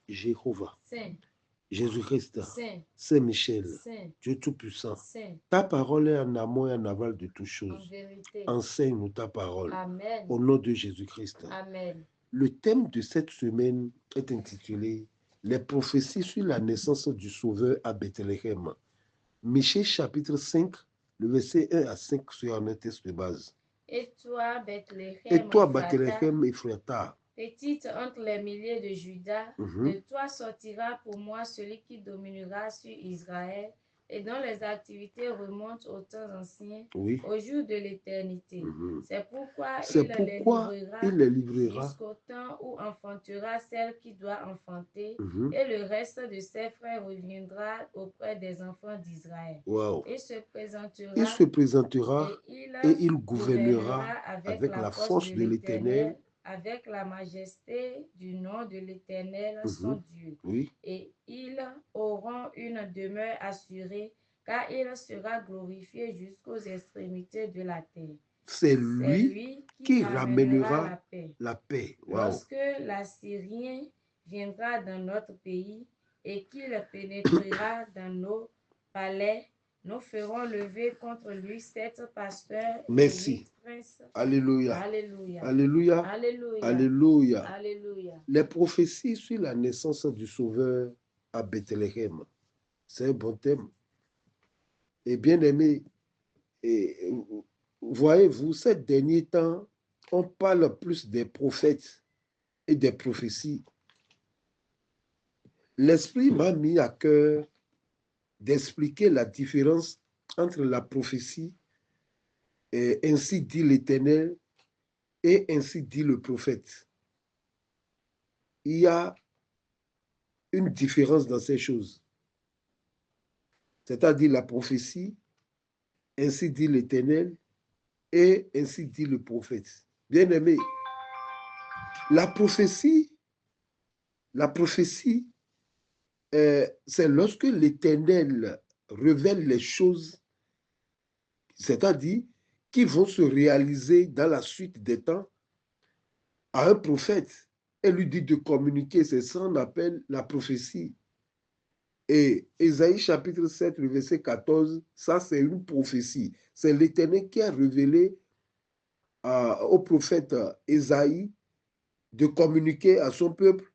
Jéhovah, Saint, Jésus-Christ, Saint, Saint-Michel, Saint, Dieu Tout-Puissant. Saint, Ta parole est en amont et en aval de toutes en choses. vérité. Enseigne-nous ta parole. Amen. Au nom de Jésus-Christ. Amen. Le thème de cette semaine est intitulé « Les prophéties sur la naissance du Sauveur à Bethléem ». Michée chapitre 5, le verset 1 à 5 sur un texte de base. Et toi, Et toi, Bethléem, Bethléem Ephrata, petite entre les milliers de Juda, de toi sortira pour moi celui qui dominera sur Israël et dont les activités remontent aux temps anciens, oui. au jour de l'éternité. C'est pourquoi il les livrera jusqu'au temps où enfantera celle qui doit enfanter, et le reste de ses frères reviendra auprès des enfants d'Israël. Wow. Il se présentera et il gouvernera avec la force de l'Éternel, avec la majesté du nom de l'Éternel, son Dieu. Oui. Et ils auront une demeure assurée, car il sera glorifié jusqu'aux extrémités de la terre. C'est lui qui ramènera la paix. Wow. Lorsque l'Assyrien viendra dans notre pays et qu'il pénétrera dans nos palais, nous ferons lever contre lui 7 pasteurs et 8 princes. Alléluia. Alléluia. Alléluia. Alléluia. Alléluia. Alléluia. Les prophéties sur la naissance du Sauveur à Bethléem, c'est un bon thème. Et bien aimé, voyez-vous, ces derniers temps, on parle plus des prophètes et des prophéties. L'Esprit m'a mis à cœur d'expliquer la différence entre la prophétie, ainsi dit l'Éternel, et ainsi dit le prophète. Il y a une différence dans ces choses. C'est-à-dire la prophétie, ainsi dit l'Éternel, et ainsi dit le prophète. Bien-aimé, la prophétie, c'est lorsque l'Éternel révèle les choses, c'est-à-dire qui vont se réaliser dans la suite des temps à un prophète et lui dit de communiquer. C'est ça qu'on appelle la prophétie. Et Ésaïe chapitre 7, le verset 14, ça c'est une prophétie. C'est l'Éternel qui a révélé au prophète Ésaïe de communiquer à son peuple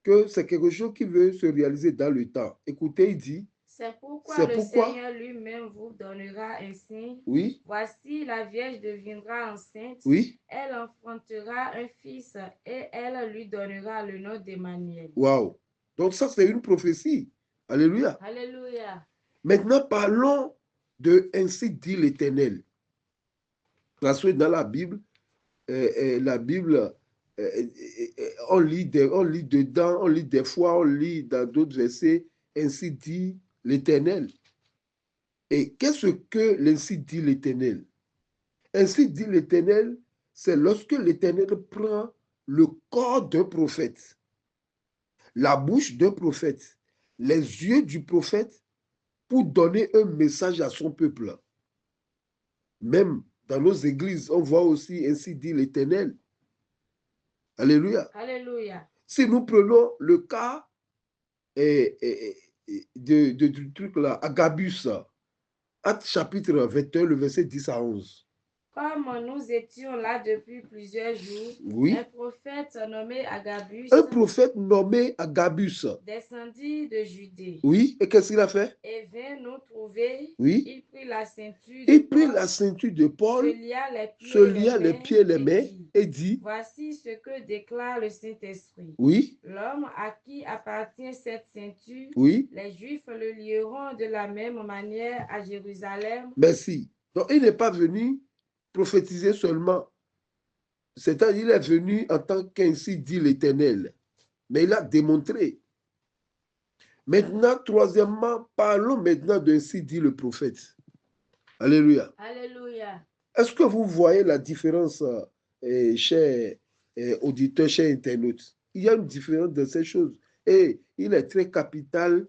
que c'est quelque chose qui veut se réaliser dans le temps. Écoutez, il dit, c'est pourquoi le Seigneur lui-même vous donnera un signe. Oui. Voici, la Vierge deviendra enceinte. Oui. Elle enfantera un fils et elle lui donnera le nom d'Emmanuel. Waouh. Donc ça, c'est une prophétie. Alléluia. Alléluia. Maintenant, parlons de ainsi dit l'Éternel. Parce que dans la Bible, on lit dedans, on lit des fois, on lit dans d'autres versets, ainsi dit l'Éternel. Et qu'est-ce que l'ainsi dit l'Éternel? Ainsi dit l'Éternel, c'est lorsque l'Éternel prend le corps d'un prophète, la bouche d'un prophète, les yeux du prophète pour donner un message à son peuple. Même dans nos églises, on voit aussi ainsi dit l'Éternel. Alléluia. Alléluia. Si nous prenons le cas du truc là, Agabus, Actes chapitre 21, le verset 10 à 11. Comme nous étions là depuis plusieurs jours, oui. Un prophète nommé Agabus descendit de Judée. Oui, et qu'est-ce qu'il a fait? Et vint nous trouver. Oui. Il prit la ceinture de Paul, se lia les pieds et les mains et dit, voici ce que déclare le Saint-Esprit. Oui. L'homme à qui appartient cette ceinture, Oui. Les Juifs le lieront de la même manière à Jérusalem. Merci. Donc, il n'est pas venu prophétiser seulement. C'est-à-dire, il est venu en tant qu'ainsi dit l'Éternel. Mais il a démontré. Maintenant, troisièmement, parlons maintenant d'ainsi dit le prophète. Alléluia. Alléluia. Est-ce que vous voyez la différence, chers auditeurs, chers internautes? Il y a une différence de ces choses. Et il est très capital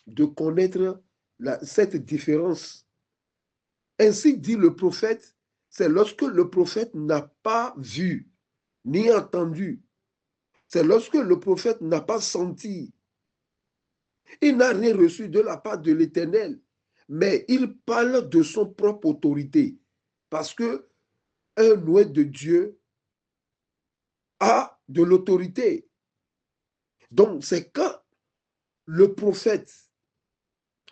de connaître cette différence. Ainsi dit le prophète, c'est lorsque le prophète n'a pas vu ni entendu c'est lorsque le prophète n'a pas senti, il n'a rien reçu de la part de l'Éternel, mais il parle de son propre autorité. Parce que un oué de Dieu a de l'autorité. Donc, c'est quand le prophète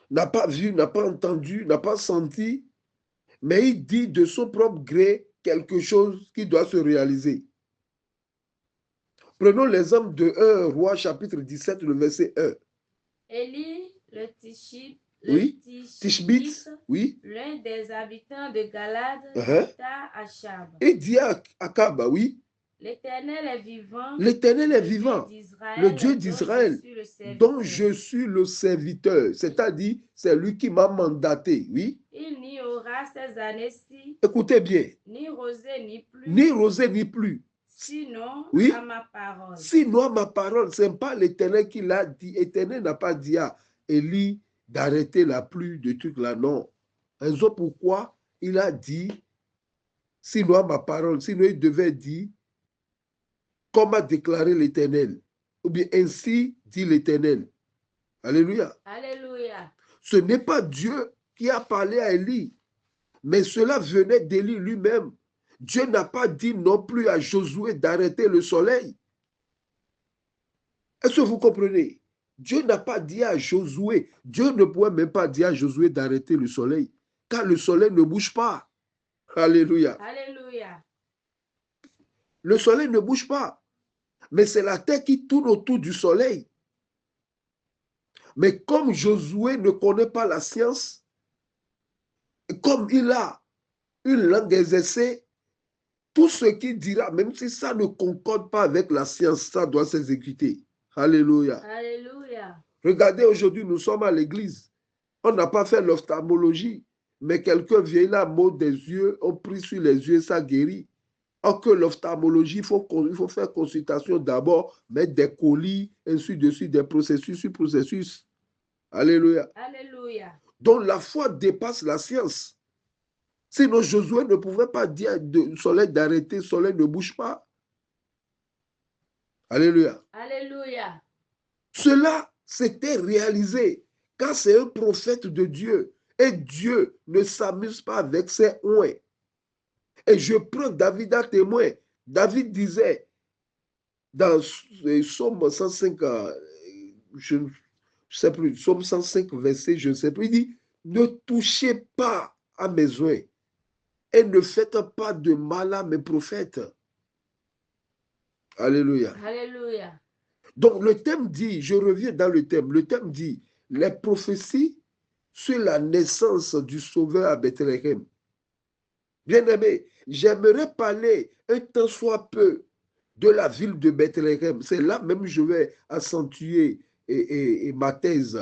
n'a pas vu, n'a pas entendu, n'a pas senti, mais il dit de son propre gré quelque chose qui doit se réaliser. Prenons l'exemple de 1 Roi chapitre 17, le verset 1. Élie, le Tishbite, Oui, Tishbite, oui. l'un des habitants de Galade, dit à Achab. Il dit à Akab, oui. L'Éternel est vivant. L'Éternel est vivant. Le Dieu d'Israël, dont je suis le serviteur. C'est-à-dire, c'est lui qui m'a mandaté, oui. Il n'y aura ces années-ci. Écoutez bien. Ni rosée ni pluie. Ni rosée ni pluie. Sinon, oui, à ma parole. Sinon, à ma parole, ce n'est pas l'Éternel qui l'a dit. L'Éternel n'a pas dit à Élie d'arrêter la pluie, de trucs là, non. Raison pourquoi il a dit, sinon à ma parole, sinon il devait dire, comme a déclaré l'Éternel, ou bien ainsi dit l'Éternel. Alléluia. Alléluia. Ce n'est pas Dieu qui a parlé à Élie, mais cela venait d'Élie lui-même. Dieu n'a pas dit non plus à Josué d'arrêter le soleil. Est-ce que vous comprenez? Dieu n'a pas dit à Josué, Dieu ne pouvait même pas dire à Josué d'arrêter le soleil, car le soleil ne bouge pas. Alléluia. Alléluia. Le soleil ne bouge pas, mais c'est la terre qui tourne autour du soleil. Mais comme Josué ne connaît pas la science, comme il a une langue exercée, tout ce qu'il dira, même si ça ne concorde pas avec la science, ça doit s'exécuter. Alléluia. Alléluia. Regardez, aujourd'hui, nous sommes à l'église. On n'a pas fait l'ophtalmologie, mais quelqu'un vient là, mot des yeux, on prie sur les yeux, ça guérit. Or que l'ophtalmologie, il faut faire consultation d'abord, mettre des colis, ainsi de suite, des processus sur processus. Alléluia. Alléluia. Donc la foi dépasse la science. Sinon, Josué ne pouvait pas dire au soleil d'arrêter, le soleil ne bouge pas. Alléluia. Alléluia. Cela s'était réalisé quand c'est un prophète de Dieu. Et Dieu ne s'amuse pas avec ses ouins. Et je prends David à témoin. David disait dans Psaume 105, je ne sais plus, Psaume 105, verset, je ne sais plus, il dit, ne touchez pas à mes ouins et ne faites pas de mal à mes prophètes. Alléluia. Alléluia. Donc le thème dit, je reviens dans le thème dit, les prophéties sur la naissance du Sauveur à Bethléem. Bien-aimé, j'aimerais parler un tant soit peu de la ville de Bethléem. C'est là même que je vais accentuer ma thèse.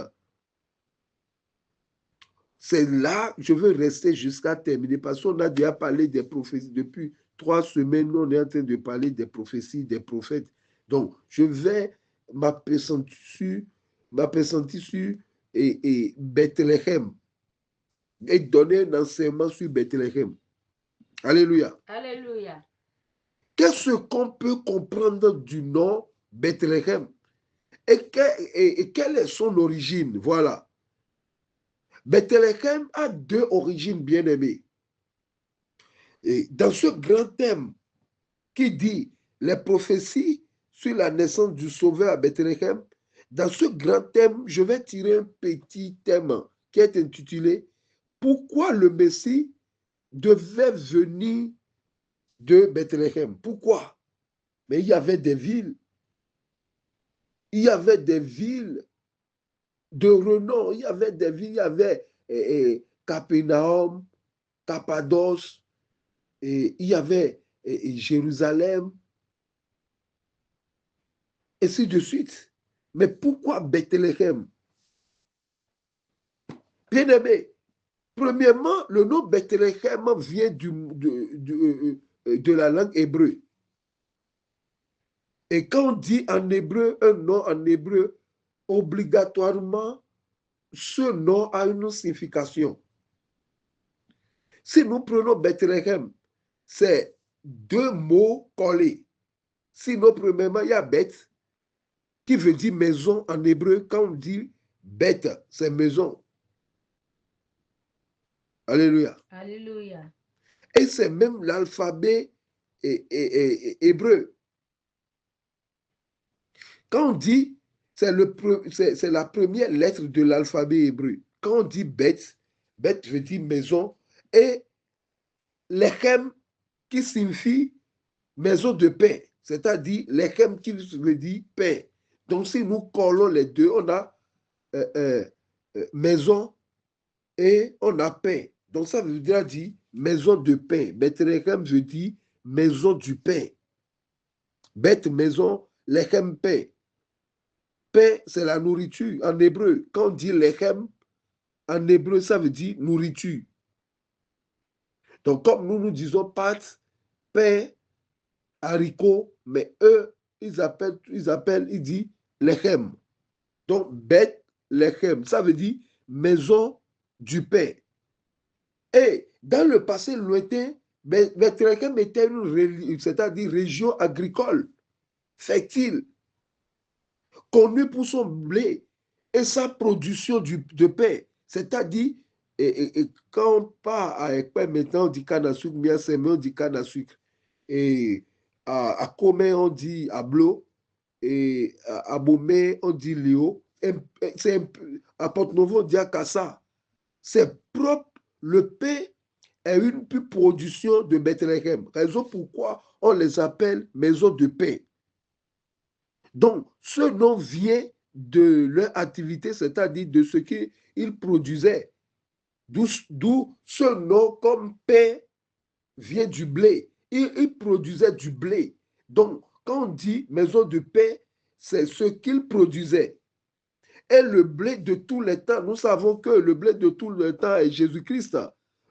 C'est là que je veux rester jusqu'à terminer parce qu'on a déjà parlé des prophéties. Depuis 3 semaines, on est en train de parler des prophéties, des prophètes. Donc, je vais m'appesantir sur Bethléem et donner un enseignement sur Bethléem. Alléluia. Alléluia. Qu'est-ce qu'on peut comprendre du nom Bethléem et quelle est son origine? Voilà. Bethléem a 2 origines bien-aimées. Et dans ce grand thème qui dit les prophéties sur la naissance du Sauveur à Bethléem, dans ce grand thème, je vais tirer un petit thème qui est intitulé « Pourquoi le Messie devait venir de Bethléem ?» Pourquoi? Mais il y avait des villes. Il y avait des villes de renom. Il y avait des villes. Il y avait Capernaum, Cappadoce, il y avait Jérusalem, et ainsi de suite. Mais pourquoi Bethléem? Bien-aimé, premièrement, le nom Bethléem vient de la langue hébreu. Et quand on dit en hébreu, un nom en hébreu, obligatoirement, ce nom a une signification. Si nous prenons Bethléem, c'est 2 mots collés. Sinon, premièrement, il y a bête, qui veut dire maison en hébreu. Quand on dit bête, c'est maison. Alléluia. Alléluia. Et c'est même l'alphabet hébreu. Quand on dit, c'est la première lettre de l'alphabet hébreu. Quand on dit bête, bête veut dire maison, et lechem qui signifie maison de paix, c'est-à-dire lechem qui veut dire paix. Donc si nous collons les deux, on a maison et on a pain. Donc ça veut dire maison de pain. Bethléem veut dire maison du pain. Beth, maison, lechem, pain. Pain, c'est la nourriture en hébreu. Quand on dit lechem, en hébreu, ça veut dire nourriture. Donc comme nous disons pâtes, pain, haricots, mais eux, ils disent lechem. Donc Beth, lechem, ça veut dire maison du pain. Et dans le passé lointain, Bethléem était c'est-à-dire région agricole, fertile, connue pour son blé et sa production de pain. C'est-à-dire, quand on part à Ekpe, maintenant on dit canne à sucre, Miasseme, on dit canne à sucre. Et à Comé, on dit ablo. Et à Bomé, on dit Léo. À Porte-Novo, on dit Akassa. C'est propre. Le pain est une pure production de Bethléem. Raison pourquoi on les appelle maison de pain. Donc, ce nom vient de leur activité, c'est-à-dire de ce qu'ils produisaient. D'où ce nom comme pain vient du blé. Ils produisaient du blé. Donc, quand on dit maison de pain, c'est ce qu'ils produisaient. Et le blé de tous les temps, nous savons que le blé de tous les temps est Jésus-Christ,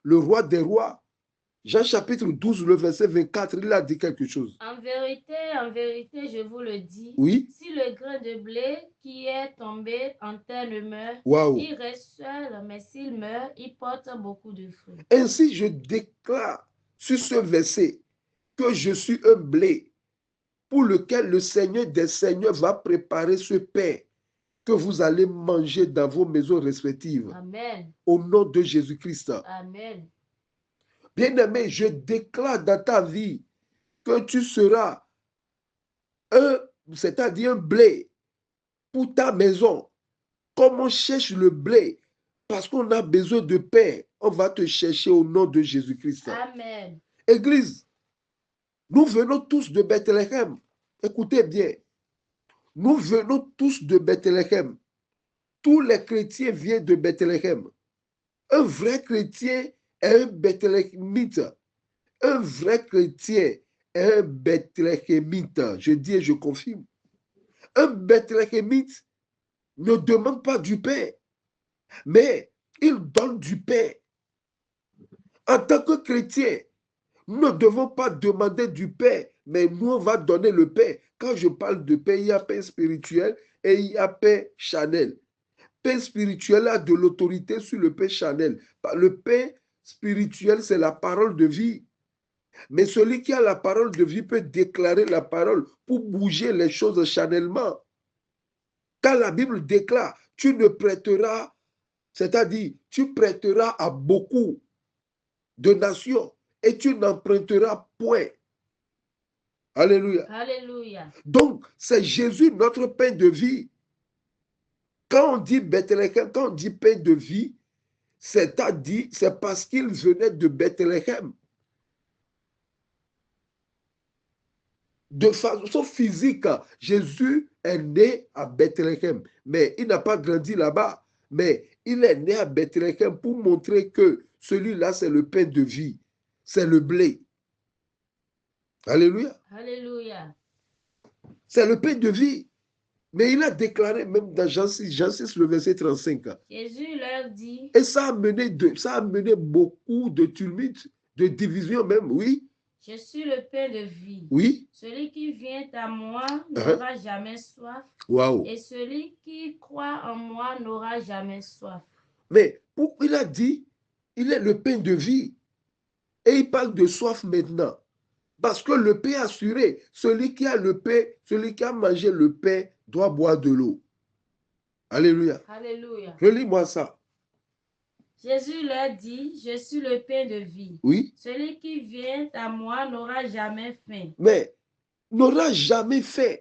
le roi des rois. Jean chapitre 12, le verset 24, il a dit quelque chose. En vérité, je vous le dis, oui? Si le grain de blé qui est tombé en terre ne meurt, wow. Il reste seul, mais s'il meurt, il porte beaucoup de fruits. Ainsi, je déclare sur ce verset que je suis un blé pour lequel le Seigneur des Seigneurs va préparer ce pain que vous allez manger dans vos maisons respectives. Amen. Au nom de Jésus-Christ. Amen. Bien-aimé, je déclare dans ta vie que tu seras c'est-à-dire un blé pour ta maison. Comme on cherche le blé, parce qu'on a besoin de pain, on va te chercher au nom de Jésus-Christ. Amen. Église, nous venons tous de Bethléem. Écoutez bien, nous venons tous de Bethléem. Tous les chrétiens viennent de Bethléem. Un vrai chrétien est un Bethléemite. Un vrai chrétien est un Bethléemite. Je dis et je confirme. Un Bethléemite ne demande pas du pain, mais il donne du pain. En tant que chrétien, nous ne devons pas demander du pain, mais nous, on va donner le pain. Quand je parle de pain, il y a pain spirituel et il y a pain charnel. Pain spirituel a de l'autorité sur le pain charnel. Le pain spirituel, c'est la parole de vie. Mais celui qui a la parole de vie peut déclarer la parole pour bouger les choses charnellement. Quand la Bible déclare, tu ne prêteras, c'est-à-dire, tu prêteras à beaucoup de nations et tu n'emprunteras point. Alléluia. Alléluia. Donc, c'est Jésus, notre pain de vie. Quand on dit Bethléem, quand on dit pain de vie, c'est-à-dire, c'est parce qu'il venait de Bethléem. De façon physique, Jésus est né à Bethléem, mais il n'a pas grandi là-bas. Mais il est né à Bethléem pour montrer que celui-là, c'est le pain de vie. C'est le blé. Alléluia. Alléluia. C'est le pain de vie. Mais il a déclaré même dans Jean 6, le verset 35. Jésus leur dit. Et ça a mené beaucoup de tumultes, de divisions même, oui. Je suis le pain de vie. Oui. Celui qui vient à moi n'aura jamais soif. Wow. Et celui qui croit en moi n'aura jamais soif. Mais il a dit, il est le pain de vie. Et il parle de soif maintenant. Parce que le pain est assuré. Celui qui a le pain, celui qui a mangé le pain doit boire de l'eau. Alléluia. Alléluia. Relis-moi ça. Jésus leur dit, je suis le pain de vie. Oui. Celui qui vient à moi n'aura jamais faim. Mais n'aura jamais faim.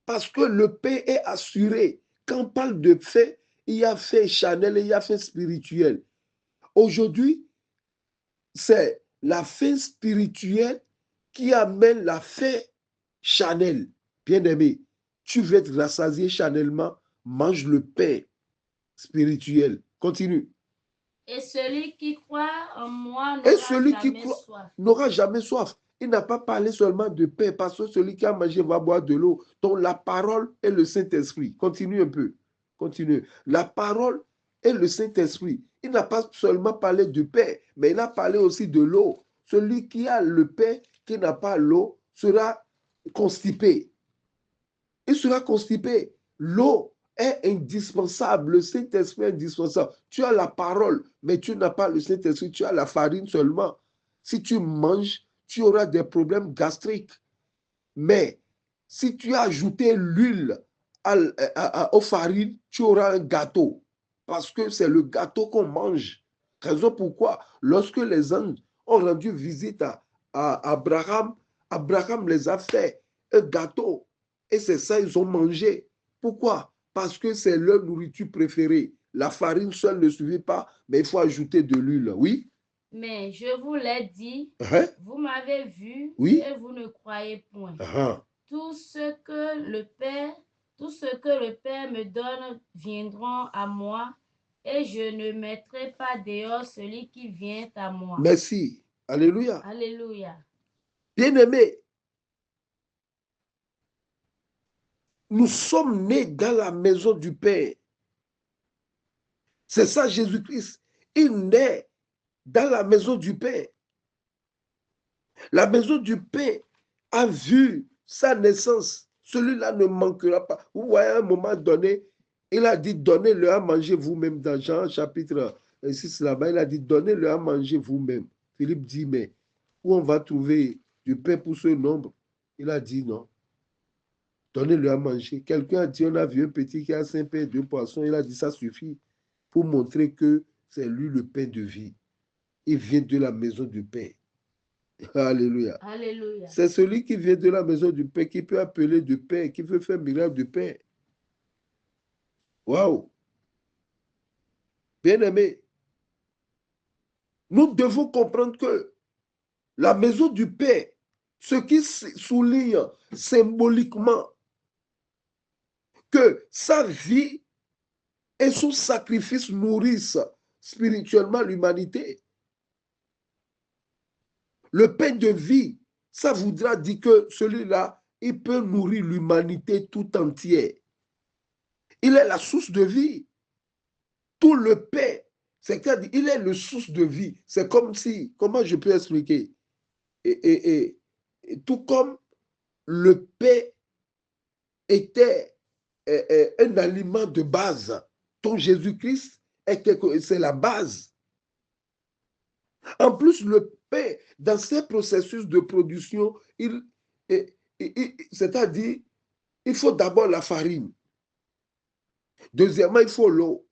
Parce que le pain est assuré. Quand on parle de faim, il y a faim charnel et il y a faim spirituel. Aujourd'hui, c'est la faim spirituelle qui amène la faim charnelle. Bien-aimé, tu veux être rassasié charnellement, mange le pain spirituel. Continue. Et celui qui croit en moi n'aura jamais soif. Il n'a pas parlé seulement de pain, parce que celui qui a mangé va boire de l'eau. Donc la parole et le Saint-Esprit. Continue un peu. Continue. La parole et le Saint-Esprit. Il n'a pas seulement parlé du pain, mais il a parlé aussi de l'eau. Celui qui a le pain, qui n'a pas l'eau, sera constipé. Il sera constipé. L'eau est indispensable. Le Saint-Esprit est indispensable. Tu as la parole, mais tu n'as pas le Saint-Esprit. Tu as la farine seulement. Si tu manges, tu auras des problèmes gastriques. Mais si tu as ajouté l'huile aux farines, tu auras un gâteau. Parce que c'est le gâteau qu'on mange. Raison pourquoi, lorsque les anges ont rendu visite à Abraham, Abraham les a fait un gâteau. Et c'est ça, ils ont mangé. Pourquoi? Parce que c'est leur nourriture préférée. La farine seule ne suffit pas, mais il faut ajouter de l'huile. Oui? Mais je vous l'ai dit, vous m'avez vu, oui? et vous ne croyez point. Tout ce que le Père me donne viendront à moi, et je ne mettrai pas dehors celui qui vient à moi. Merci. Alléluia. Alléluia. Bien-aimés, nous sommes nés dans la maison du Père. C'est ça Jésus-Christ. Il naît dans la maison du Père. La maison du Père a vu sa naissance. Celui-là ne manquera pas. Vous voyez, à un moment donné, il a dit, donnez-le à manger vous-même. Dans Jean chapitre 6, là-bas, il a dit, donnez-le à manger vous-même. Philippe dit, mais où on va trouver du pain pour ce nombre? Il a dit, non. Donnez-le à manger. Quelqu'un a dit, on a vu un petit qui a 5 pains et 2 poissons. Il a dit, ça suffit pour montrer que c'est lui le pain de vie. Il vient de la maison du pain. Alléluia. Alléluia. C'est celui qui vient de la maison du pain qui peut appeler du pain, qui peut faire miracle du pain. Waouh! Bien-aimé, nous devons comprendre que la maison du pain, ce qui souligne symboliquement que sa vie et son sacrifice nourrissent spirituellement l'humanité. Le pain de vie, ça voudra dire que celui-là, il peut nourrir l'humanité tout entière. Il est la source de vie. Tout le pain, c'est-à-dire, il est le source de vie. C'est comme si, comment je peux expliquer? Et tout comme le pain était un aliment de base, dont Jésus-Christ c'est la base. En plus, le pain, dans ses processus de production, c'est-à-dire, il faut d'abord la farine. Deuxièmement, il faut l'eau.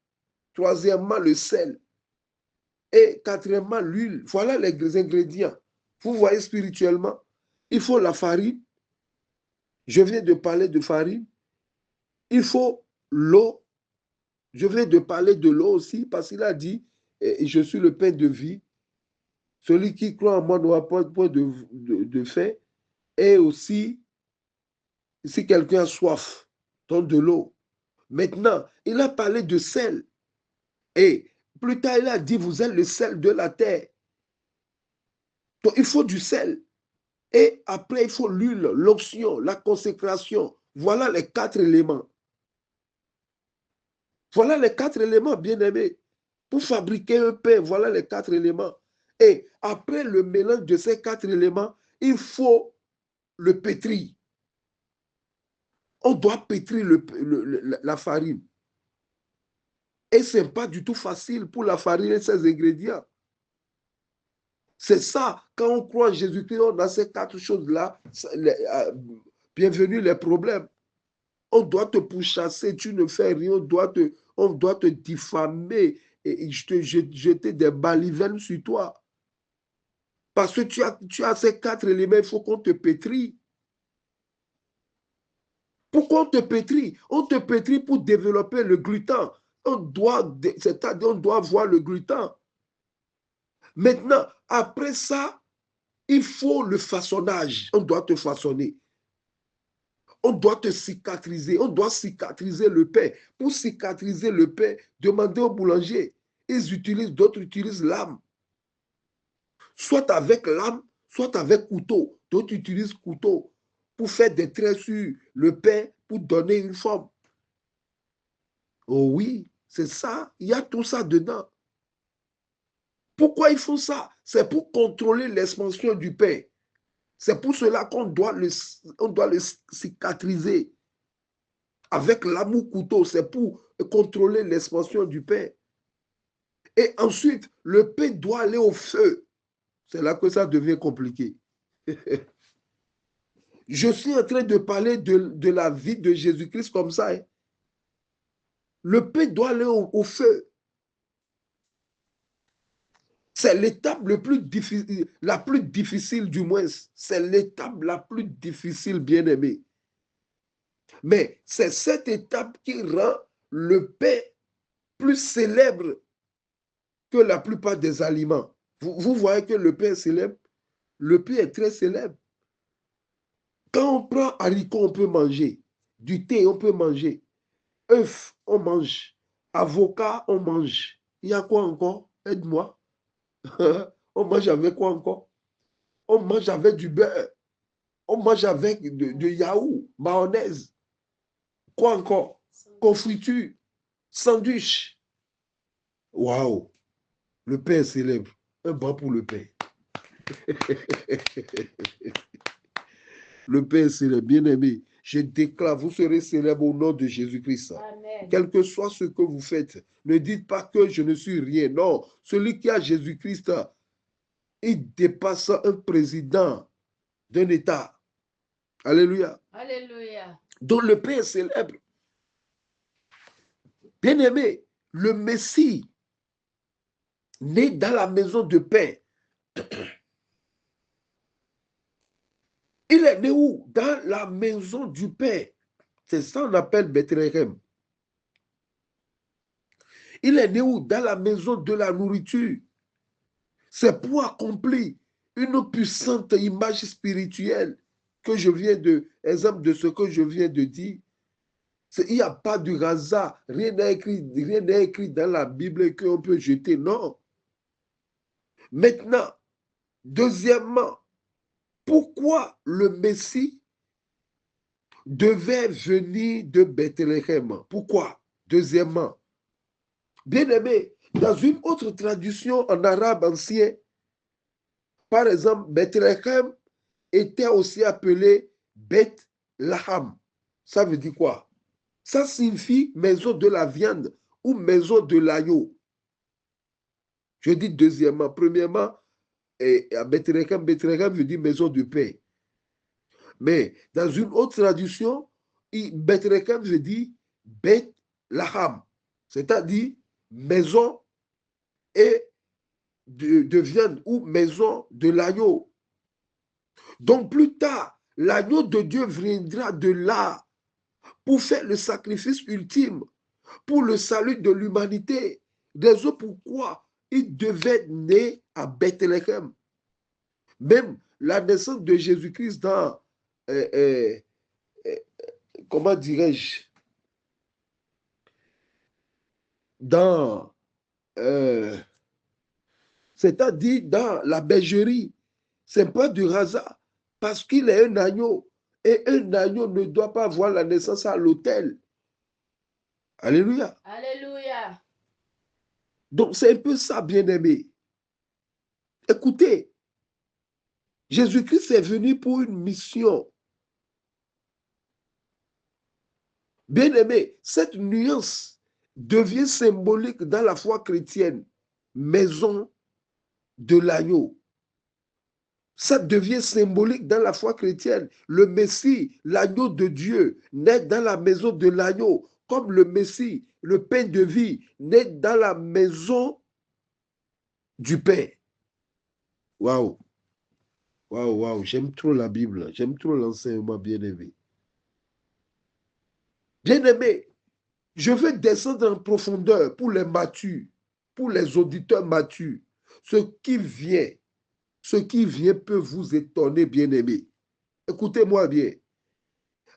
Troisièmement, le sel. Et quatrièmement, l'huile. Voilà les ingrédients. Vous voyez spirituellement, il faut la farine. Je viens de parler de farine. Il faut l'eau. Je viens de parler de l'eau aussi parce qu'il a dit, je suis le pain de vie. Celui qui croit en moi n'aura pas de faim. Et aussi, si quelqu'un a soif, donne de l'eau. Maintenant, il a parlé de sel. Et plus tard, il a dit, vous êtes le sel de la terre. Donc, il faut du sel. Et après, il faut l'huile, l'onction, la consécration. Voilà les 4 éléments. Voilà les 4 éléments, bien-aimés. Pour fabriquer un pain, voilà les 4 éléments. Et après le mélange de ces 4 éléments, il faut le pétrir. On doit pétrir la farine. Et ce n'est pas du tout facile pour la farine et ses ingrédients. C'est ça, quand on croit en Jésus-Christ, on a ces 4 choses-là. Bienvenue les problèmes. On doit te pourchasser, tu ne fais rien, on doit te diffamer et jeter des balivernes sur toi. Parce que tu as ces 4 éléments, il faut qu'on te pétrit. Pourquoi on te pétrit? On te pétrit pour développer le gluten. C'est-à-dire on doit voir le gluten. Maintenant, après ça, il faut le façonnage. On doit te façonner. On doit te cicatriser. On doit cicatriser le pain. Pour cicatriser le pain, demandez au boulanger. D'autres utilisent lame. Soit avec lame, soit avec couteau. D'autres utilisent couteau pour faire des traits sur le pain pour donner une forme. Oh oui, c'est ça. Il y a tout ça dedans. Pourquoi ils font ça? C'est pour contrôler l'expansion du pain. C'est pour cela qu'on doit le cicatriser avec lame ou couteau. C'est pour contrôler l'expansion du pain. Et ensuite, le pain doit aller au feu. C'est là que ça devient compliqué. Je suis en train de parler de la vie de Jésus-Christ comme ça. Hein. Le pain doit aller au feu. C'est l'étape la plus difficile du moins. C'est l'étape la plus difficile, bien aimé. Mais c'est cette étape qui rend le pain plus célèbre que la plupart des aliments. Vous voyez que le pain est célèbre. Le pain est très célèbre. Quand on prend haricot, on peut manger. Du thé, on peut manger. œufs, on mange. Avocat, on mange. Il y a quoi encore? Aide-moi. On mange avec quoi encore? On mange avec du beurre. On mange avec de yaourt, mayonnaise. Quoi encore? Confiture, sandwich. Waouh! Le pain est célèbre. Un banc pour le pain. Le pain est célèbre, bien aimé. Je déclare, vous serez célèbre au nom de Jésus-Christ. Quel que soit ce que vous faites, ne dites pas que je ne suis rien. Non, celui qui a Jésus-Christ, il dépasse un président d'un État. Alléluia. Alléluia. Donc le pain est célèbre. Bien aimé, le Messie, né dans la maison de pain, il est né où? Dans la maison du pain. C'est ça qu'on appelle Bethléem. Il est né où? Dans la maison de la nourriture. C'est pour accomplir une puissante image spirituelle que je viens de, exemple de ce que je viens de dire. Il n'y a pas de hasard, rien n'est écrit dans la Bible qu'on peut jeter, non. Maintenant, deuxièmement, pourquoi le Messie devait venir de Bethléem? Pourquoi? Deuxièmement, bien aimé, dans une autre traduction en arabe ancien, par exemple, Bethléem était aussi appelé Beth Laham. Ça veut dire quoi? Ça signifie maison de la viande ou maison de l'agneau. Je dis deuxièmement. Premièrement, à Bethléem veut dire maison de pain. Mais dans une autre traduction, Bethléem veut dire Beth Laham, c'est-à-dire maison et de viande ou maison de l'agneau. Donc plus tard, l'agneau de Dieu viendra de là pour faire le sacrifice ultime, pour le salut de l'humanité. Raison pourquoi il devait naître à Bethléem. Même la naissance de Jésus-Christ dans, comment dirais-je, dans, c'est-à-dire dans la bergerie, ce n'est pas du hasard, parce qu'il est un agneau. Et un agneau ne doit pas avoir la naissance à l'autel. Alléluia. Alléluia. Donc, c'est un peu ça, bien-aimé. Écoutez, Jésus-Christ est venu pour une mission. Bien-aimé, cette nuance devient symbolique dans la foi chrétienne. Maison de l'agneau. Ça devient symbolique dans la foi chrétienne. Le Messie, l'agneau de Dieu, naît dans la maison de l'agneau, comme le Messie, le pain de vie, naît dans la maison du Père. Waouh! Waouh, waouh, j'aime trop la Bible, j'aime trop l'enseignement, bien-aimé. Bien-aimé, je veux descendre en profondeur pour les matures, pour les auditeurs matures. Ce qui vient peut vous étonner, bien-aimé. Écoutez-moi bien.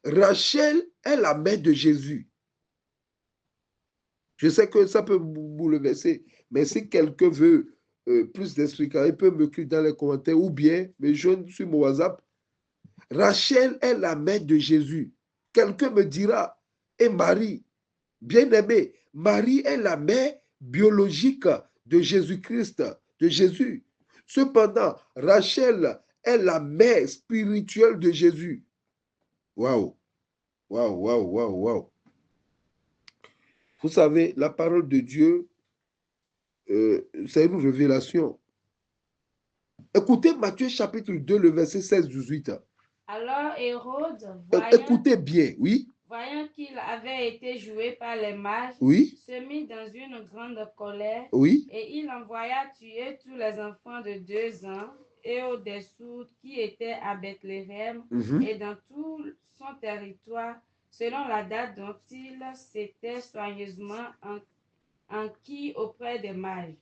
Rachel est la mère de Jésus. Je sais que ça peut vous bouleverser, mais si quelqu'un veut plus d'explications, il peut m'écrire dans les commentaires ou bien me joindre sur mon WhatsApp. Rachel est la mère de Jésus. Quelqu'un me dira, et Marie, bien-aimée, Marie est la mère biologique de Jésus-Christ, de Jésus. Cependant, Rachel est la mère spirituelle de Jésus. Waouh, waouh, waouh, waouh, waouh. Vous savez, la parole de Dieu, c'est une révélation. Écoutez Matthieu chapitre 2, le verset 16-18. Alors Hérode, Écoutez bien, oui. Voyant qu'il avait été joué par les mages, oui. Se mit dans une grande colère, oui. Et il envoya tuer tous les enfants de 2 ans et au-dessous qui étaient à Bethléem et dans tout son territoire, selon la date dont il s'était soigneusement enquis auprès des mages.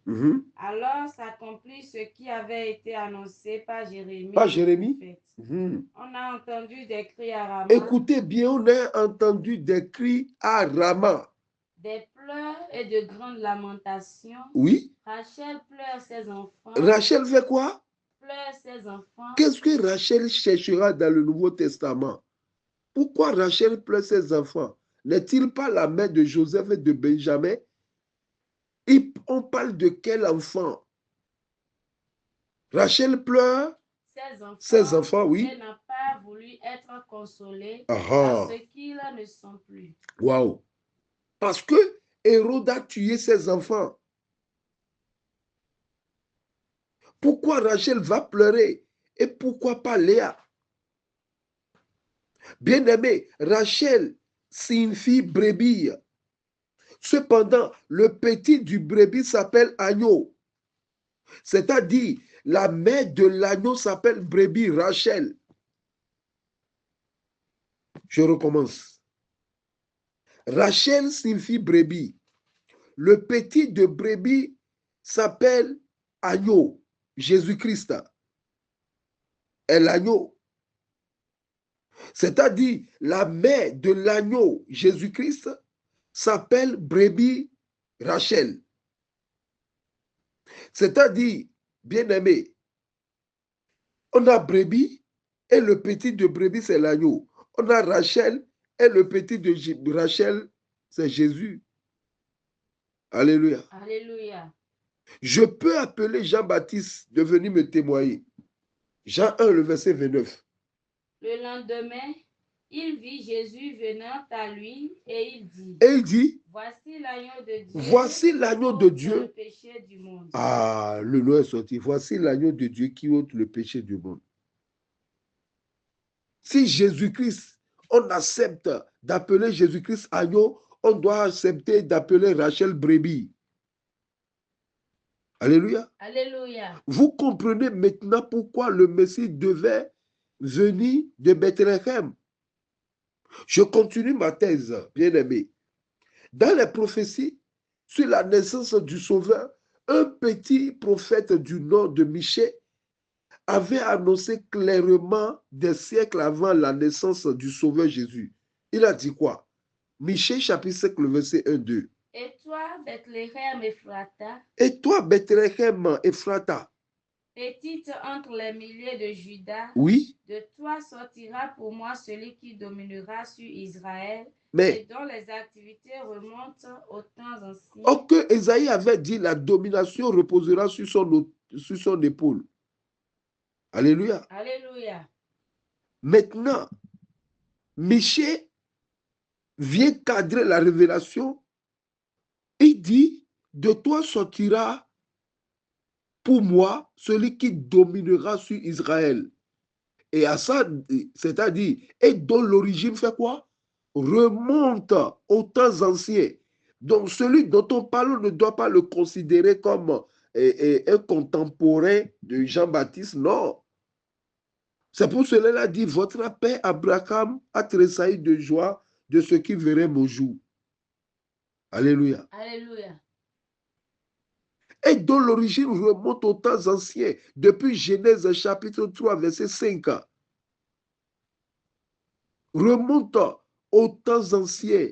Alors s'accomplit ce qui avait été annoncé par Jérémie. Par Jérémie? On a entendu des cris à Rama. Écoutez bien, on a entendu des cris à Rama. Des pleurs et de grandes lamentations. Oui. Rachel pleure ses enfants. Rachel fait quoi? Pleure ses enfants. Qu'est-ce que Rachel cherchera dans le Nouveau Testament? Pourquoi Rachel pleure ses enfants? N'est-il pas la mère de Joseph et de Benjamin? Et on parle de quel enfant? Rachel pleure ses enfants, oui. Elle n'a pas voulu être consolée parce qu'ils ne sont plus. Waouh! Parce que Hérode a tué ses enfants. Pourquoi Rachel va pleurer? Et pourquoi pas Léa? Bien-aimé, Rachel signifie brebis. Cependant, le petit du brebis s'appelle agneau. C'est-à-dire, la mère de l'agneau s'appelle brebis, Rachel. Je recommence. Rachel signifie brebis. Le petit de brebis s'appelle agneau, Jésus-Christ. Est l'agneau. C'est-à-dire, la mère de l'agneau, Jésus-Christ, s'appelle brebis Rachel. C'est-à-dire, bien-aimé, on a brebis et le petit de brebis, c'est l'agneau. On a Rachel et le petit de Rachel, c'est Jésus. Alléluia. Alléluia. Je peux appeler Jean-Baptiste de venir me témoigner. Jean 1, le verset 29. Le lendemain, il vit Jésus venant à lui et il dit, voici l'agneau de Dieu. Voici l'agneau de Dieu. Le péché du monde. Ah, le nom est sorti. Voici l'agneau de Dieu qui ôte le péché du monde. Si Jésus-Christ, on accepte d'appeler Jésus-Christ agneau, on doit accepter d'appeler Rachel brebis. Alléluia. Alléluia. Vous comprenez maintenant pourquoi le Messie devait venir de Bethléem. Je continue ma thèse, bien-aimé. Dans les prophéties sur la naissance du Sauveur, un petit prophète du nom de Michée avait annoncé clairement des siècles avant la naissance du Sauveur Jésus. Il a dit quoi? Michée chapitre 5, le verset 1-2. Et toi, Bethléem Ephrata. Et toi, Bethléem Ephrata. Petite entre les milliers de Judas. Oui. De toi sortira pour moi celui qui dominera sur Israël. Mais, et dont les activités remontent aux temps anciens. Or que Esaïe avait dit, la domination reposera sur son épaule. Alléluia. Alléluia. Maintenant, Michée vient cadrer la révélation. Il dit, de toi sortira pour moi celui qui dominera sur Israël. Et à ça, c'est-à-dire, et dont l'origine fait quoi? Remonte aux temps anciens. Donc celui dont on parle, on ne doit pas le considérer comme un contemporain de Jean-Baptiste, non. C'est pour cela qu'il a dit, votre père Abraham a tressailli de joie de ce qui verrait mon jour. Alléluia. Alléluia. Et dont l'origine remonte aux temps anciens, depuis Genèse chapitre 3, verset 5. Remonte aux temps anciens,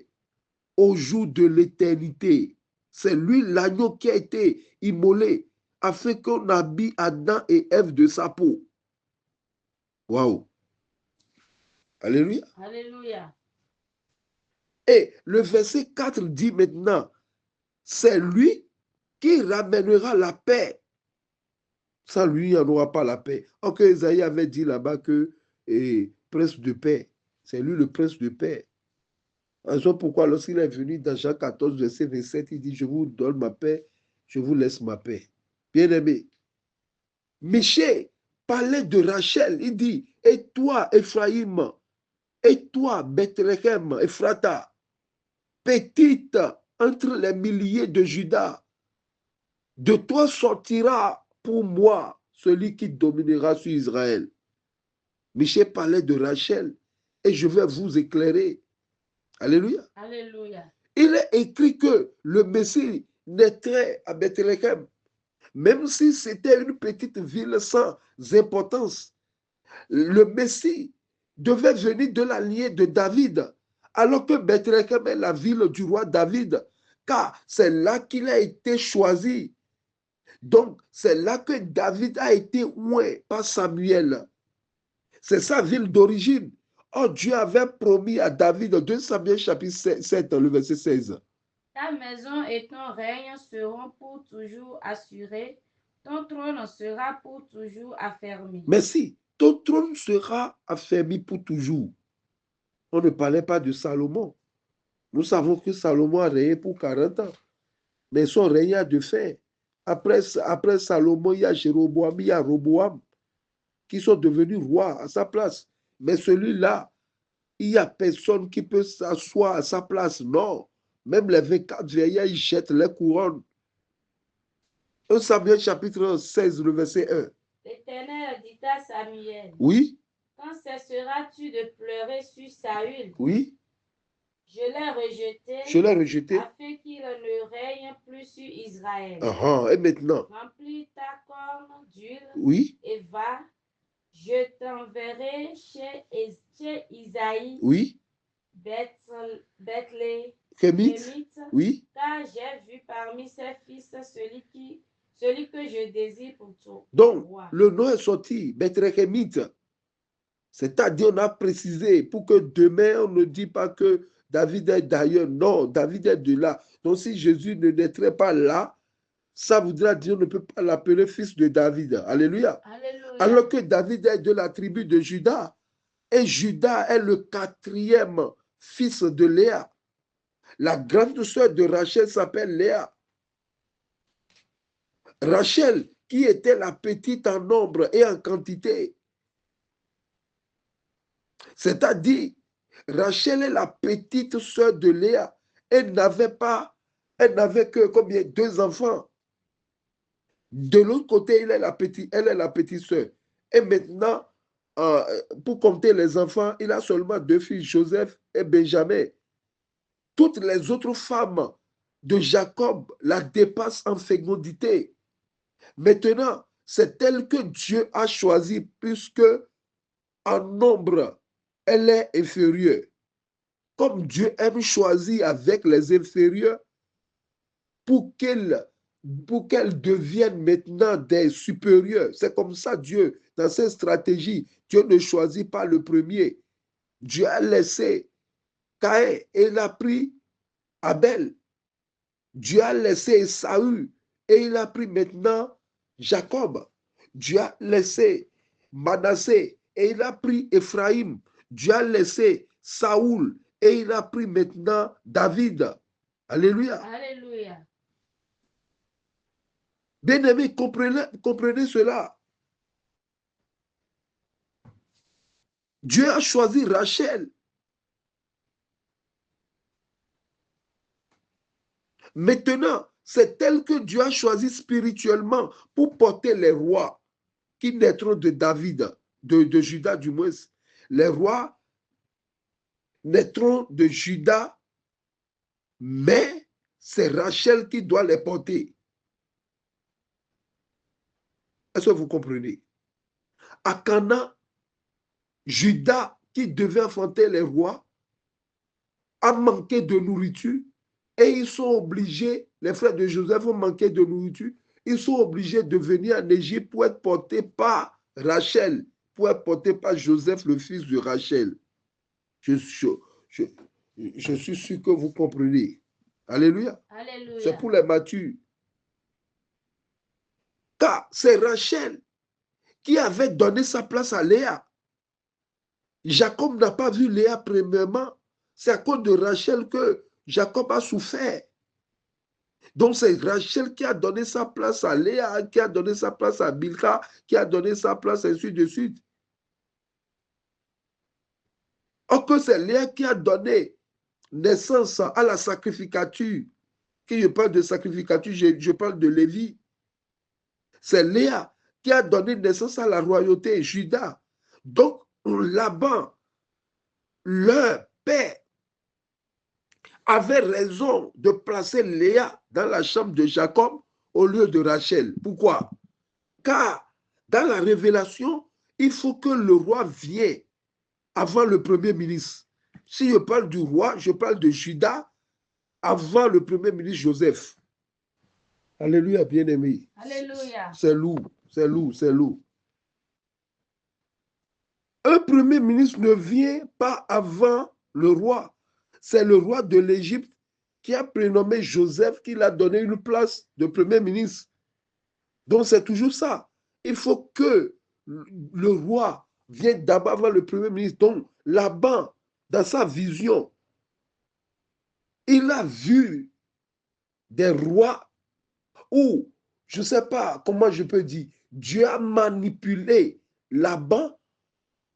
au jour de l'éternité. C'est lui l'agneau qui a été immolé afin qu'on habille Adam et Ève de sa peau. Waouh. Alléluia. Alléluia. Et le verset 4 dit maintenant, c'est lui qui ramènera la paix. Sans lui, il n'y en aura pas la paix. Ok, Isaïe avait dit là-bas que prince de paix, c'est lui le prince de paix. C'est pourquoi lorsqu'il est venu dans Jean 14, verset 27, il dit, je vous donne ma paix, je vous laisse ma paix. Bien-aimé, Michée parlait de Rachel, il dit, et toi, Ephraïm, et toi, Bethléem, Ephrata, petite entre les milliers de Judas, de toi sortira pour moi celui qui dominera sur Israël. Michée parlait de Rachel, et je vais vous éclairer. Alléluia. Alléluia. Il est écrit que le Messie naîtrait à Bethléem, même si c'était une petite ville sans importance. Le Messie devait venir de la lignée de David, alors que Bethléem est la ville du roi David, car c'est là qu'il a été choisi. Donc, c'est là que David a été oint par Samuel. C'est sa ville d'origine. Oh, Dieu avait promis à David, 2 Samuel chapitre 7, le verset 16. Ta maison et ton règne seront pour toujours assurés. Ton trône sera pour toujours affermi. Merci. Ton trône sera affermi pour toujours. On ne parlait pas de Salomon. Nous savons que Salomon a régné pour 40 ans. Mais son règne a de fait. Après Salomon, il y a Jéroboam, il y a Roboam qui sont devenus rois à sa place. Mais celui-là, il n'y a personne qui peut s'asseoir à sa place. Non. Même les 24 vieillards, ils jettent les couronnes. 1 Samuel chapitre 16, le verset 1. L'Éternel dit à Samuel, Oui. quand cesseras-tu de pleurer sur Saül? Oui. Je l'ai rejeté. Je l'ai rejeté. Afin qu'il ne règne plus sur Israël. Et maintenant? Remplis ta corne d'huile. Oui. Et va. Je t'enverrai chez Isaïe. Oui. Bethléem. Oui. Car j'ai vu parmi ses fils celui que je désire pour toi. Donc, le nom est sorti, Bethléemite. C'est-à-dire, on a précisé pour que demain, on ne dit pas que David est d'ailleurs. Non, David est de là. Donc, si Jésus ne naîtrait pas là, ça voudra dire qu'on ne peut pas l'appeler fils de David. Alléluia. Alléluia. Alors que David est de la tribu de Juda. Et Juda est le 4e fils de Léa. La grande sœur de Rachel s'appelle Léa. Rachel, qui était la petite en nombre et en quantité. C'est-à-dire, Rachel est la petite sœur de Léa. Elle n'avait que combien? 2 enfants. De l'autre côté, elle est la petite sœur. Et maintenant, pour compter les enfants, il a seulement 2 fils, Joseph et Benjamin. Toutes les autres femmes de Jacob la dépassent en fécondité. Maintenant, c'est elle que Dieu a choisie puisque en nombre, elle est inférieure. Comme Dieu aime choisir avec les inférieurs pour qu'elle devienne maintenant des supérieurs. C'est comme ça Dieu, dans cette stratégie, Dieu ne choisit pas le premier. Dieu a laissé Caïn et il a pris Abel. Dieu a laissé Saül et il a pris maintenant Jacob. Dieu a laissé Manassé et il a pris Ephraïm. Dieu a laissé Saoul et il a pris maintenant David. Alléluia. Alléluia. Bien-aimés, comprenez cela. Dieu a choisi Rachel. Maintenant, c'est elle que Dieu a choisi spirituellement pour porter les rois qui naîtront de David, de Juda du moins. Les rois naîtront de Juda, mais c'est Rachel qui doit les porter. Est-ce que vous comprenez? À Cana, Juda, qui devait enfanter les rois, a manqué de nourriture et ils sont obligés, les frères de Joseph ont manqué de nourriture, ils sont obligés de venir en Égypte pour être portés par Rachel, pour être portés par Joseph, le fils de Rachel. Je suis sûr que vous comprenez. Alléluia. Alléluia. C'est pour les matures. Car c'est Rachel qui avait donné sa place à Léa. Jacob n'a pas vu Léa premièrement. C'est à cause de Rachel que Jacob a souffert. Donc c'est Rachel qui a donné sa place à Léa, qui a donné sa place à Milka, qui a donné sa place, ainsi de suite. Or que c'est Léa qui a donné naissance à la sacrificature. Quand je parle de sacrificature, je parle de Lévi. C'est Léa qui a donné naissance à la royauté, Juda. Donc, Laban, leur père, avait raison de placer Léa dans la chambre de Jacob au lieu de Rachel. Pourquoi? Car dans la révélation, il faut que le roi vienne avant le premier ministre. Si je parle du roi, je parle de Juda avant le premier ministre Joseph. Alléluia, bien-aimé. Alléluia. C'est lourd, c'est lourd, c'est lourd. Un premier ministre ne vient pas avant le roi. C'est le roi de l'Égypte qui a prénommé Joseph, qui l'a donné une place de premier ministre. Donc c'est toujours ça. Il faut que le roi vienne d'abord avant le premier ministre. Donc Laban, dans sa vision, il a vu des rois où, je ne sais pas comment je peux dire, Dieu a manipulé Laban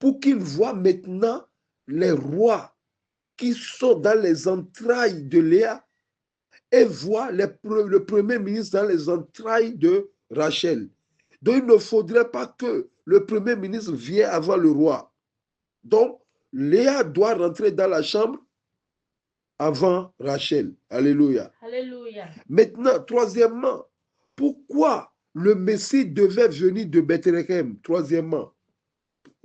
pour qu'il voit maintenant les rois qui sont dans les entrailles de Léa et voit le premier ministre dans les entrailles de Rachel. Donc, il ne faudrait pas que le premier ministre vienne avant le roi. Donc, Léa doit rentrer dans la chambre avant Rachel. Alléluia. Alléluia. Maintenant, troisièmement, pourquoi le Messie devait venir de Bethléem? Troisièmement,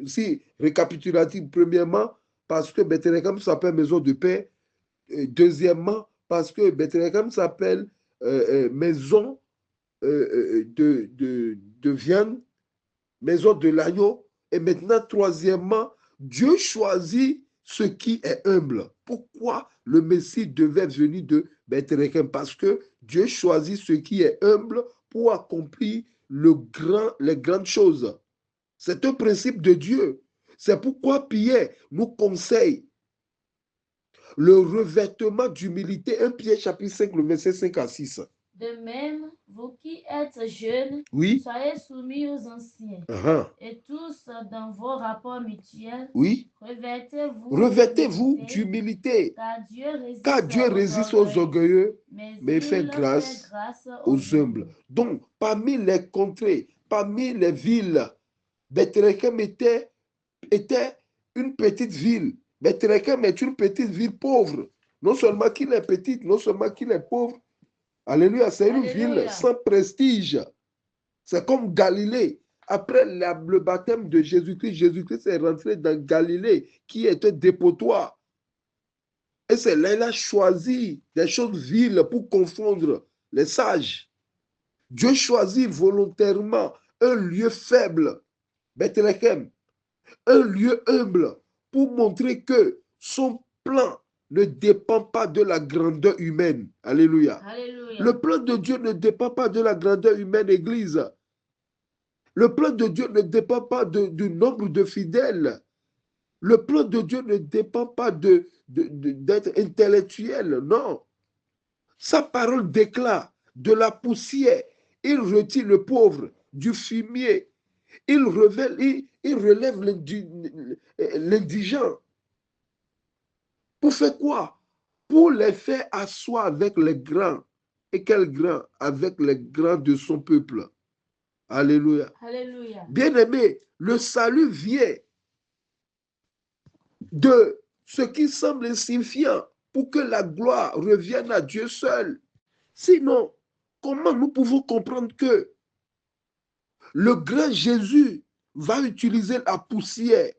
si récapitulatif, premièrement, parce que Bethléem s'appelle maison de paix. Deuxièmement, parce que Bethléem s'appelle maison de viande, maison de l'agneau. Et maintenant, troisièmement, Dieu choisit ce qui est humble. Pourquoi le Messie devait venir de Bethléem? Parce que Dieu choisit ce qui est humble pour accomplir les grandes choses. C'est un principe de Dieu. C'est pourquoi Pierre nous conseille le revêtement d'humilité. 1 Pierre chapitre 5, le verset 5 à 6. De même, vous qui êtes jeunes, oui, soyez soumis aux anciens. Et tous, dans vos rapports mutuels, oui, revêtez-vous d'humilité. Car Dieu résiste aux orgueilleux, mais fait grâce aux humbles. Donc, parmi les contrées, parmi les villes, Bethléem était une petite ville. Bethléem est une petite ville pauvre. Non seulement qu'il est petite, non seulement qu'il est pauvre. Alléluia, c'est une ville sans prestige. C'est comme Galilée. Après le baptême de Jésus-Christ, Jésus-Christ est rentré dans Galilée, qui était dépotoir. Et c'est là qu'il a choisi des choses viles pour confondre les sages. Dieu choisit volontairement un lieu faible, Bethléem, un lieu humble, pour montrer que son plan ne dépend pas de la grandeur humaine. Alléluia. Alléluia. Le plan de Dieu ne dépend pas de la grandeur humaine, Église. Le plan de Dieu ne dépend pas du nombre de fidèles. Le plan de Dieu ne dépend pas d'être intellectuel, non. Sa parole déclare, de la poussière, il retire le pauvre du fumier. Il relève l'indigent. Pour faire quoi? Pour les faire asseoir avec les grands. Et quels grands? Avec les grands de son peuple. Alléluia. Alléluia. Bien-aimé, le salut vient de ce qui semble insignifiant pour que la gloire revienne à Dieu seul. Sinon, comment nous pouvons comprendre que le grand Jésus va utiliser la poussière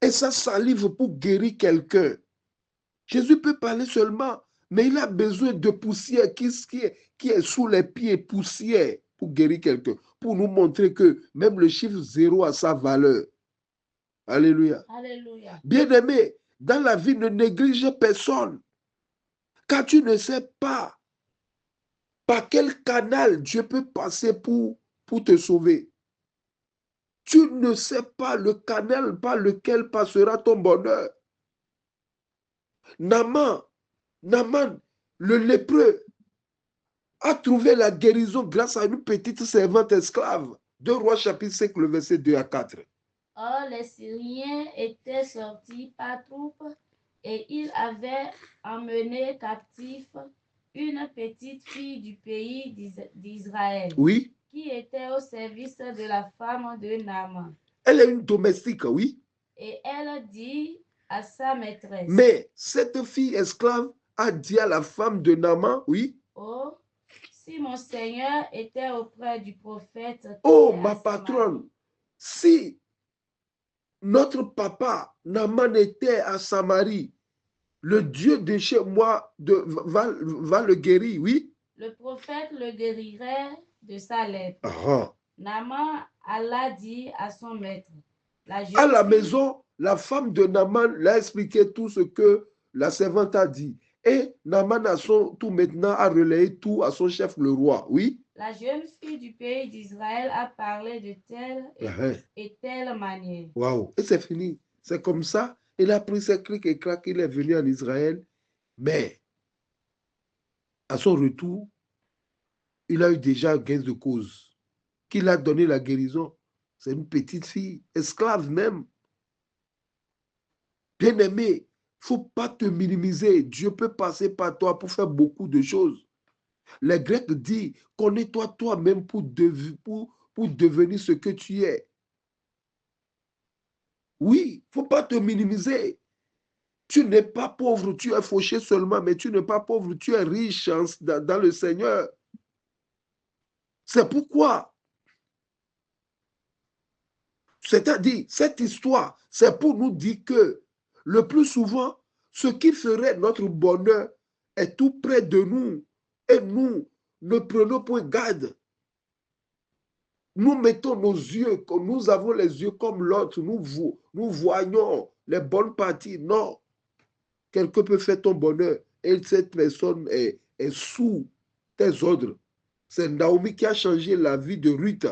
et sa salive pour guérir quelqu'un? Jésus peut parler seulement, mais il a besoin de poussière qui est sous les pieds, poussière, pour guérir quelqu'un, pour nous montrer que même le chiffre 0 a sa valeur. Alléluia. Alléluia. Bien-aimé, dans la vie, ne néglige personne, car tu ne sais pas par quel canal Dieu peut passer pour te sauver. Tu ne sais pas le canal par lequel passera ton bonheur. Naaman, le lépreux, a trouvé la guérison grâce à une petite servante esclave. 2 Rois chapitre 5, le verset 2 à 4. Or, les Syriens étaient sortis par troupes et ils avaient emmené captif une petite fille du pays d'Israël. Oui. Qui était au service de la femme de Naaman. Elle est une domestique, oui. Et elle dit à sa maîtresse. Mais cette fille esclave a dit à la femme de Naaman, oui. Oh, si mon Seigneur était auprès du prophète. Oh, ma patronne, si notre papa Naaman était à Samarie, le Dieu de chez moi va le guérir, oui. Le prophète le guérirait de sa lèpre. Ah. Naaman alla dire à son maître. À la maison, la femme de Naaman l'a expliqué tout ce que la servante a dit. Et Naaman a tout maintenant a relayé tout à son chef, le roi, oui. La jeune fille du pays d'Israël a parlé de telle et telle manière. Waouh, et c'est fini. C'est comme ça. Il a pris ses clics et claques, il est venu en Israël. Mais, à son retour, il a eu déjà gain de cause. Qui l'a donné la guérison? C'est une petite fille, esclave même. Bien-aimé, il ne faut pas te minimiser. Dieu peut passer par toi pour faire beaucoup de choses. Les Grecs disent, connais-toi toi-même pour devenir ce que tu es. Oui, il ne faut pas te minimiser. Tu n'es pas pauvre, tu es fauché seulement, mais tu n'es pas pauvre, tu es riche dans le Seigneur. C'est pourquoi, c'est-à-dire, cette histoire, c'est pour nous dire que le plus souvent, ce qui ferait notre bonheur est tout près de nous et nous ne prenons point garde. Nous mettons nos yeux, nous avons les yeux comme l'autre, nous voyons les bonnes parties. Non, quelqu'un peut faire ton bonheur et cette personne est sous tes ordres. C'est Naomi qui a changé la vie de Ruth.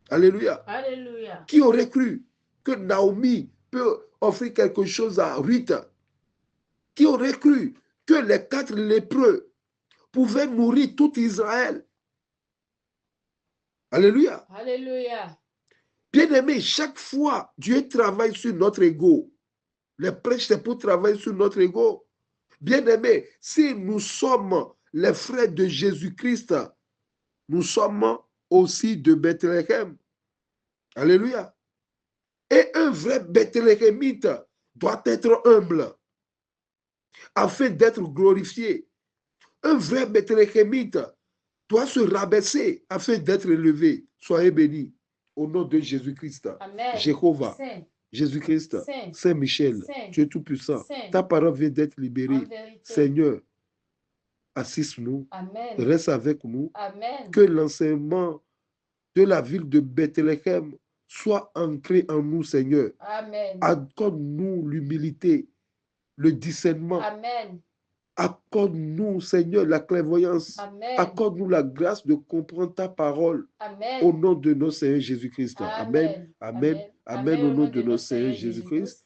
Alléluia. Alléluia. Qui aurait cru que Naomi peut offrir quelque chose à Ruth? Qui aurait cru que les 4 lépreux pouvaient nourrir tout Israël? Alléluia. Alléluia. Bien-aimé, chaque fois, Dieu travaille sur notre ego. Les prêches, c'est pour travailler sur notre ego. Bien-aimé, si nous sommes les frères de Jésus-Christ, nous sommes aussi de Bethléem. Alléluia. Et un vrai Bethléemite doit être humble afin d'être glorifié. Un vrai Bethléemite doit se rabaisser afin d'être élevé. Soyez bénis au nom de Jésus-Christ. Jéhovah, Jésus-Christ, Saint-Michel, Dieu Tout-Puissant, ta parole vient d'être libérée. Seigneur, assiste-nous, reste avec nous. Amen. Que l'enseignement de la ville de Bethléem soit ancré en nous, Seigneur. Amen. Accorde-nous l'humilité, le discernement. Amen. Accorde-nous, Seigneur, la clairvoyance. Amen. Accorde-nous la grâce de comprendre ta parole. Amen. Au nom de notre Seigneur Jésus-Christ. Amen. Amen. Amen. Au nom de notre Seigneur Jésus-Christ.